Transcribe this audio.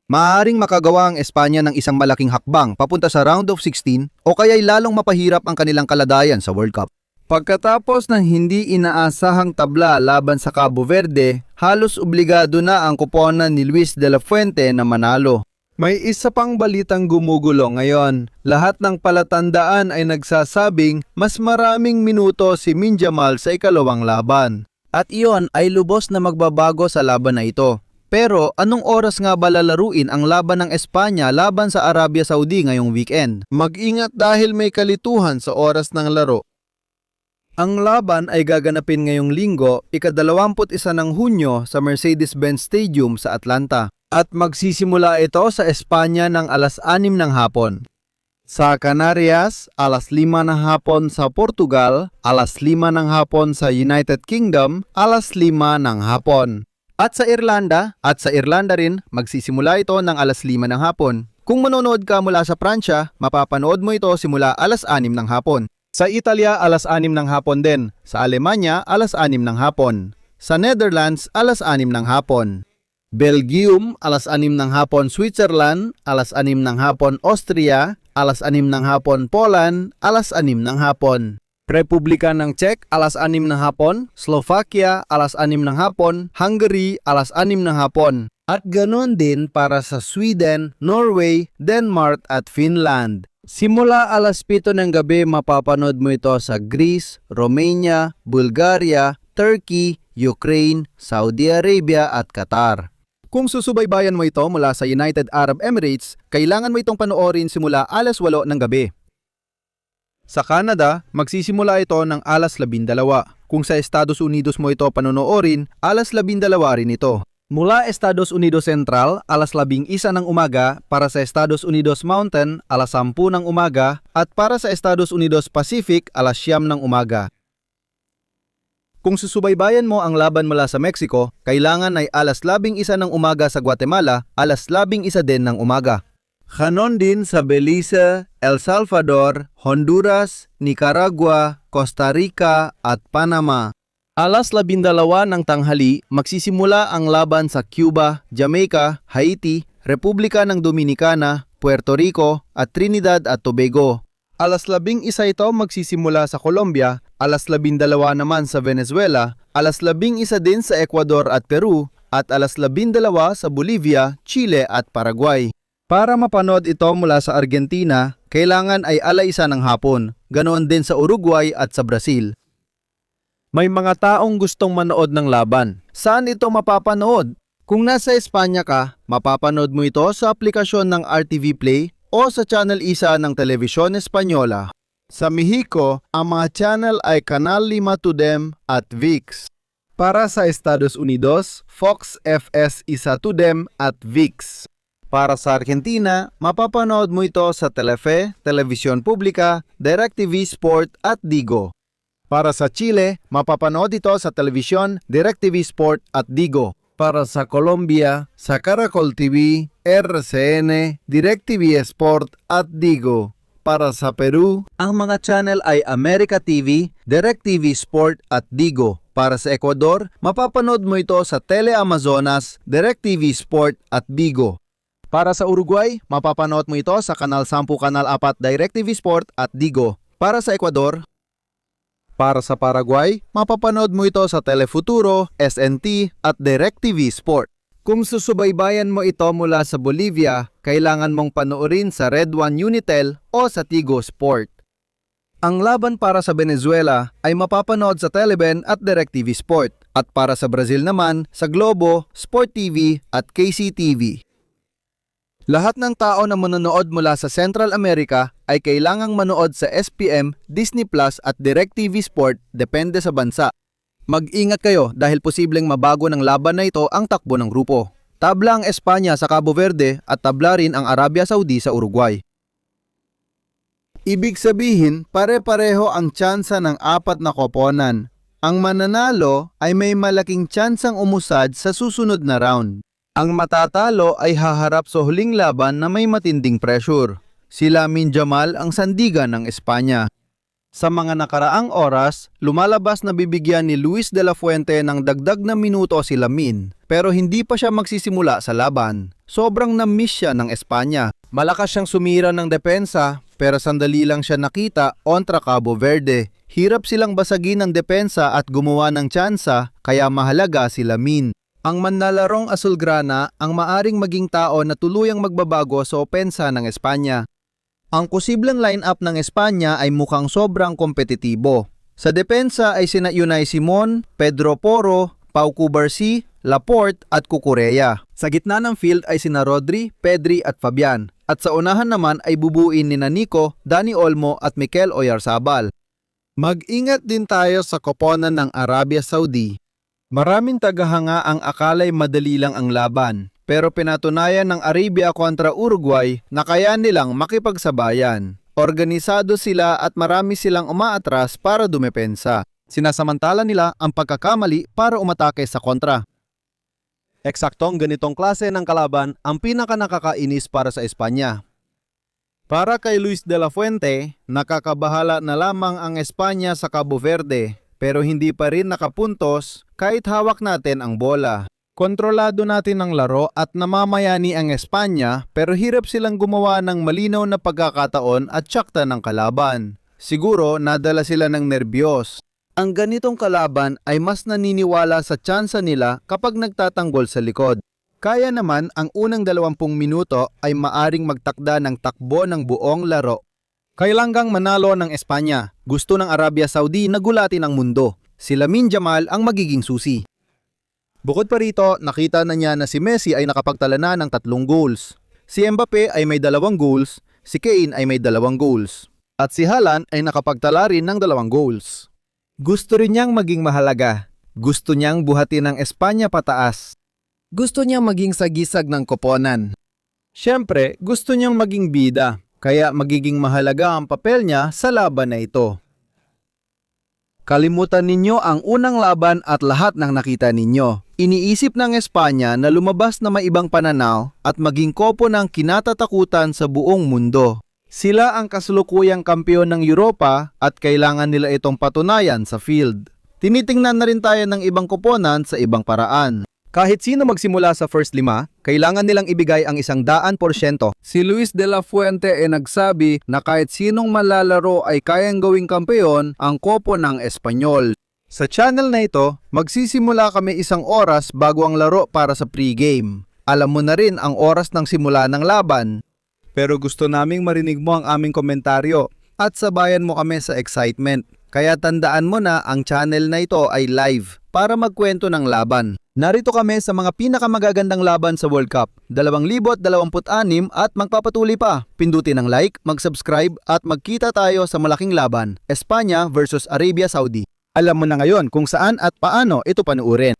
Maaaring makagawa ang Espanya ng isang malaking hakbang papunta sa round of 16 o kaya'y lalong mapahirap ang kanilang kaladayan sa World Cup. Pagkatapos ng hindi inaasahang tabla laban sa Cabo Verde, halos obligado na ang koponan ni Luis de la Fuente na manalo. May isa pang balitang gumugulo ngayon. Lahat ng palatandaan ay nagsasabing mas maraming minuto si Min Jamal sa ikalawang laban. At iyon ay lubos na magbabago sa laban na ito. Pero anong oras nga ba lalaruin ang laban ng Espanya laban sa Arabia Saudi ngayong weekend? Mag-ingat dahil may kalituhan sa oras ng laro. Ang laban ay gaganapin ngayong linggo, ika-21 ng Hunyo sa Mercedes-Benz Stadium sa Atlanta. At magsisimula ito sa Espanya ng alas 6 ng hapon. Sa Canarias, alas 5 ng hapon sa Portugal, alas 5 ng hapon sa United Kingdom, alas 5 ng hapon. At sa Irlanda rin, magsisimula ito ng alas 5 ng hapon. Kung manonood ka mula sa Pransya, mapapanood mo ito simula alas 6 ng hapon. Sa Italia, alas 6 ng hapon din. Sa Alemanya, alas 6 ng hapon. Sa Netherlands, alas 6 ng hapon. Belgium, alas 6 ng hapon. Switzerland, alas 6 ng hapon. Austria, alas 6 ng hapon. Poland, alas 6 ng hapon. Republika ng Czech, alas 6 ng hapon. Slovakia, alas 6 ng hapon. Hungary, alas 6 ng hapon. At ganon din para sa Sweden, Norway, Denmark at Finland. Simula alas 7 ng gabi, mapapanood mo ito sa Greece, Romania, Bulgaria, Turkey, Ukraine, Saudi Arabia at Qatar. Kung susubaybayan mo ito mula sa United Arab Emirates, kailangan mo itong panoorin simula alas 8 ng gabi. Sa Canada, magsisimula ito ng alas 12. Kung sa Estados Unidos mo ito panonoorin, alas 12 rin ito. Mula Estados Unidos Central, alas 11 ng umaga, para sa Estados Unidos Mountain, alas 10 ng umaga, at para sa Estados Unidos Pacific, alas 9 ng umaga. Kung susubaybayan mo ang laban mula sa Mexico, kailangan ay alas 11 ng umaga sa Guatemala, alas 11 din ng umaga. Ganon din sa Belize, El Salvador, Honduras, Nicaragua, Costa Rica at Panama. Alas 12 ng tanghali, magsisimula ang laban sa Cuba, Jamaica, Haiti, Republika ng Dominicana, Puerto Rico at Trinidad at Tobago. Alas 11 ito magsisimula sa Colombia, alas 12 naman sa Venezuela, alas 11 din sa Ecuador at Peru, at alas 12 sa Bolivia, Chile at Paraguay. Para mapanood ito mula sa Argentina, kailangan ay alaisa ng hapon, ganoon din sa Uruguay at sa Brazil. May mga taong gustong manood ng laban. Saan ito mapapanood? Kung nasa Espanya ka, mapapanood mo ito sa aplikasyon ng RTV Play o sa Channel Isa ng Telebisyon Espanyola. Sa Mexico, ang mga channel ay Canal 5 Tudem at ViX. Para sa Estados Unidos, Fox FS Isa Tudem at ViX. Para sa Argentina, mapapanood mo ito sa Telefe, Televisión Pública, DirecTV Sport at Digo. Para sa Chile, mapapanood ito sa Televisión, DirecTV Sport at Digo. Para sa Colombia, sa Caracol TV, RCN, DirecTV Sport at Digo. Para sa Peru, ang mga channel ay America TV, DirecTV Sport at Digo. Para sa Ecuador, mapapanood mo ito sa Teleamazonas, DirecTV Sport at Digo. Para sa Uruguay, mapapanood mo ito sa Kanal 10, Kanal 4, DirecTV Sport at Digo. Para sa Ecuador, para sa Paraguay, mapapanood mo ito sa Telefuturo, SNT at DirecTV Sport. Kung susubaybayan mo ito mula sa Bolivia, kailangan mong panoorin sa Red One Unitel o sa Tigo Sport. Ang laban para sa Venezuela ay mapapanood sa Teleben at DirecTV Sport. At para sa Brazil naman, sa Globo, Sport TV at KCTV. Lahat ng tao na manonood mula sa Central America ay kailangang manood sa SPM, Disney Plus at DirecTV Sport depende sa bansa. Mag-ingat kayo dahil posibleng mabago ng laban na ito ang takbo ng grupo. Tabla ang Espanya sa Cabo Verde at tabla rin ang Arabia Saudi sa Uruguay. Ibig sabihin, pare-pareho ang tsansa ng apat na koponan. Ang mananalo ay may malaking tsansang umusad sa susunod na round. Ang matatalo ay haharap sa huling laban na may matinding pressure. Si Lamine Yamal ang sandigan ng Espanya. Sa mga nakaraang oras, lumalabas na bibigyan ni Luis de la Fuente ng dagdag na minuto si Lamine, pero hindi pa siya magsisimula sa laban. sobrang na-miss siya ng Espanya. Malakas siyang sumira ng depensa, pero sandali lang siya nakita kontra Cabo Verde. Hirap silang basagin ng depensa at gumawa ng tsansa, kaya mahalaga si Lamin. Ang manlalarong Azulgrana ang maaring maging tao na tuluyang magbabago sa opensa ng Espanya. Ang posibleng lineup ng Espanya ay mukhang sobrang kompetitibo. Sa depensa ay sina Unai Simon, Pedro Porro, Pau Cubarsí, Laporte at Cucurella. Sa gitna ng field ay sina Rodri, Pedri at Fabian. At sa unahan naman ay bubuin ni Nico, Dani Olmo at Mikel Oyarzabal. Mag-ingat din tayo sa koponan ng Arabia Saudi. Maraming tagahanga ang akalay madali lang ang laban, pero pinatunayan ng Arabia kontra Uruguay na kaya nilang makipagsabayan. Organisado sila at marami silang umaatras para dumepensa. Sinasamantala nila ang pagkakamali para umatake sa kontra. Eksaktong ganitong klase ng kalaban ang pinaka-nakakainis para sa Espanya. Para kay Luis de la Fuente, nakakabahala na lamang ang Espanya sa Cabo Verde, pero hindi pa rin nakapuntos kahit hawak natin ang bola. Kontrolado natin ang laro at namamayani ang Espanya, pero hirap silang gumawa ng malinaw na pagkakataon at tsakta ng kalaban. Siguro nadala sila ng nerbiyos. Ang ganitong kalaban ay mas naniniwala sa tsansa nila kapag nagtatanggol sa likod. Kaya naman ang unang 20 minuto ay maaring magtakda ng takbo ng buong laro. Kailangang manalo ng Espanya. Gusto ng Arabia Saudi na gulatin ang mundo. Si Lamine Yamal ang magiging susi. Bukod pa rito, nakita na niya na si Messi ay nakapagtala na ng 3 goals. Si Mbappe ay may 2 goals, si Kane ay may 2 goals. At si Haaland ay nakapagtala rin ng 2 goals. Gusto rin niyang maging mahalaga. Gusto niyang buhatin ang Espanya pataas. Gusto niyang maging sagisag ng koponan. Siyempre, gusto niyang maging bida, kaya magiging mahalaga ang papel niya sa laban na ito. Kalimutan ninyo ang unang laban at lahat ng nakita ninyo. Iniisip ng Espanya na lumabas na may ibang pananaw at maging kopo ng kinatatakutan sa buong mundo. Sila ang kasalukuyang kampeon ng Europa at kailangan nila itong patunayan sa field. Tinitingnan na rin tayo ng ibang koponan sa ibang paraan. Kahit sino magsimula sa first 5, kailangan nilang ibigay ang 100%. Si Luis de la Fuente ay nagsabi na kahit sinong malalaro ay kayang gawing kampeon ang kopo ng Espanyol. Sa channel na ito, magsisimula kami 1 oras bago ang laro para sa pre-game. Alam mo na rin ang oras ng simula ng laban. Pero gusto naming marinig mo ang aming komentaryo at sabayan mo kami sa excitement. Kaya tandaan mo na ang channel na ito ay live para magkwento ng laban. Narito kami sa mga pinakamagagandang laban sa World Cup 2026 at magpapatuloy pa. Pindutin ang like, mag-subscribe at magkita tayo sa malaking laban, Espanya versus Arabia Saudi. Alam mo na ngayon kung saan at paano ito panuurin.